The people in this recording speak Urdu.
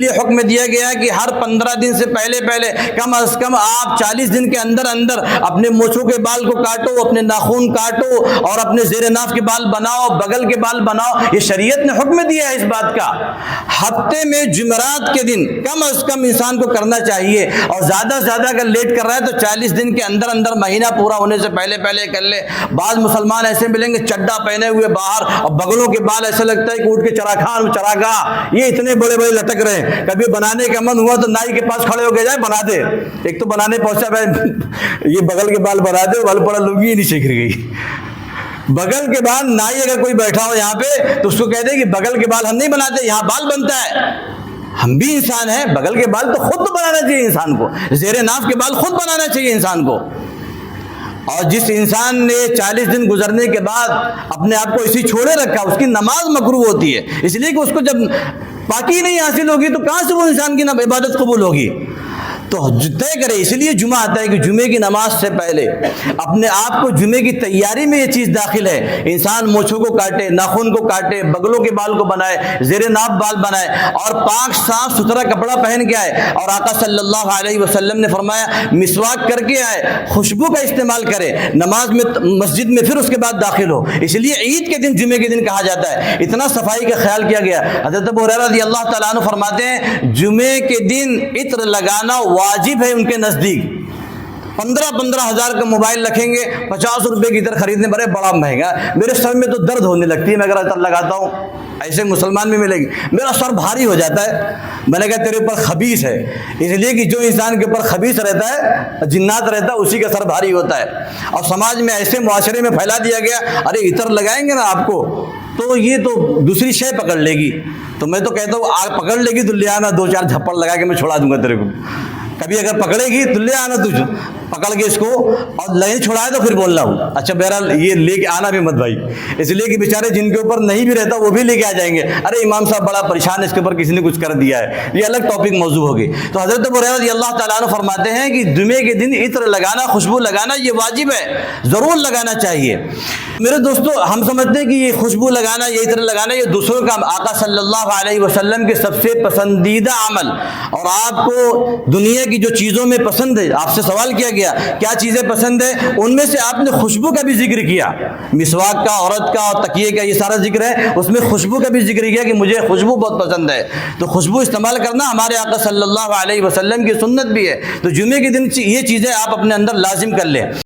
یہ حکم دیا گیا کہ ہر 15 دن سے پہلے کم از کم آپ 40 دن کے اندر اپنے مونچھوں کے بال کو کاٹو، اپنے ناخن کاٹو اور اپنے زیر ناف کے بال بناؤ، بغل کے بال بناؤ۔ یہ شریعت نے حکم دیا ہے اس بات کا۔ ہفتے میں جمعرات کے دن کم از کم انسان کو کرنا چاہیے، اور زیادہ سے زیادہ اگر لیٹ کر رہا ہے تو 40 دن کے اندر مہینہ پورا ہونے سے پہلے کر لے۔ بعض مسلمان ایسے ملیں گے چڈا پہنے ہوئے باہر، اور بغلوں کے بال ایسا لگتا ہے کہ اٹھ کے چراگاہ یہ اتنے بڑے لٹک رہے ہیں۔ کبھی بنانے کا من ہوا تو نائی کے پاس کھڑے ہو کے جائے بنا دے۔ ایک تو بنانے پہنچا بھائی یہ بغل کے بال بنا دے، بال پڑا لوگی ہی نہیں سیکھ گئی۔ بغل کے بال نائی اگر کوئی بیٹھا ہو یہاں پہ تو اس کو کہہ دے کہ بغل کے بال ہم نہیں بناتے، یہاں بال بنتا ہے۔ ہم بھی انسان ہیں، بغل کے بال تو خود بنانا چاہیے انسان کو، زیر ناف کے بال خود بنانا چاہیے انسان کو۔ اور جس انسان نے 40 دن گزرنے کے بعد اپنے آپ کو اسی چھوڑے رکھا، اس کی نماز مکروہ ہوتی ہے، اس لیے کہ اس کو جب پاکی نہیں حاصل ہوگی تو کہاں سے وہ انسان کی عبادت قبول ہوگی؟ تو طے کرے۔ اس لیے جمعہ آتا ہے کہ جمعے کی نماز سے پہلے اپنے آپ کو جمعے کی تیاری میں یہ چیز داخل ہے، انسان مونچھوں کو کاٹے، ناخن کو کاٹے، بغلوں کے بال کو بنائے، زیر ناف بال بنائے، اور پاک صاف ستھرا کپڑا پہن کے آئے۔ اور آقا صلی اللہ علیہ وسلم نے فرمایا مسواک کر کے آئے، خوشبو کا استعمال کرے، نماز میں مسجد میں پھر اس کے بعد داخل ہو۔ اس لیے عید کے دن جمعے کے دن کہا جاتا ہے، اتنا صفائی کا خیال کیا گیا۔ حضرت ابو ہریرہ رضی اللہ تعالیٰ عنہ فرماتے ہیں جمعے کے دن عطر لگانا واجب ہے ان کے نزدیک۔ 15 ہزار کا موبائل رکھیں گے، 50 روپے کی عطر خریدنے پڑے، بڑا مہنگا، میرے سر میں تو درد ہونے لگتی ہے میں اگر عطر لگاتا ہوں۔ ایسے مسلمان بھی ملے گی، میرا سر بھاری ہو جاتا ہے۔ میں نے کہا تیرے اوپر خبیث ہے، اس لیے کہ جو انسان کے اوپر خبیث رہتا ہے، جنات رہتا ہے، اسی کا سر بھاری ہوتا ہے۔ اور سماج میں ایسے معاشرے میں پھیلا دیا گیا، ارے عطر لگائیں گے نا آپ کو تو یہ تو دوسری شے پکڑ لے گی۔ تو میں تو کہتا ہوں آگ پکڑ لے گی تو لے آنا، 2-4 جھپڑ لگا کے میں چھوڑا دوں گا تیرے کو۔ کبھی اگر پکڑے گی تو لے آنا تجھ پکڑ کے اس کو، اور نہیں چھوڑائے تو پھر بول رہا ہوں اچھا بہرحال یہ لے کے آنا بھی مت بھائی، اس لیے کہ بیچارے جن کے اوپر نہیں بھی رہتا وہ بھی لے کے آ جائیں گے، ارے امام صاحب بڑا پریشان ہے، اس کے اوپر کسی نے کچھ کر دیا ہے، یہ الگ ٹاپک موضوع ہوگی۔ تو حضرت ابو ہریرہ رضی اللہ تعالیٰ عنہ فرماتے ہیں کہ جمعے کے دن عطر لگانا، خوشبو لگانا یہ واجب ہے، ضرور لگانا چاہیے۔ میرے دوستو ہم سمجھتے ہیں کہ یہ خوشبو لگانا، یہ عطر لگانا یہ دوسروں کا، آقا صلی اللہ علیہ وسلم کے سب سے پسندیدہ عمل۔ اور آپ کو دنیا کی جو چیزوں میں پسند ہے، آپ سے سوال کیا گیا کیا چیزیں پسند ہے، ان میں سے آپ نے خوشبو کا بھی ذکر کیا، مسواک کا، عورت کا اور تکیے کا، یہ سارا ذکر ہے، اس میں خوشبو کا بھی ذکر کیا کہ مجھے خوشبو بہت پسند ہے۔ تو خوشبو استعمال کرنا ہمارے آقا صلی اللہ علیہ وسلم کی سنت بھی ہے۔ تو جمعے کے دن یہ چیزیں آپ اپنے اندر لازم کر لیں۔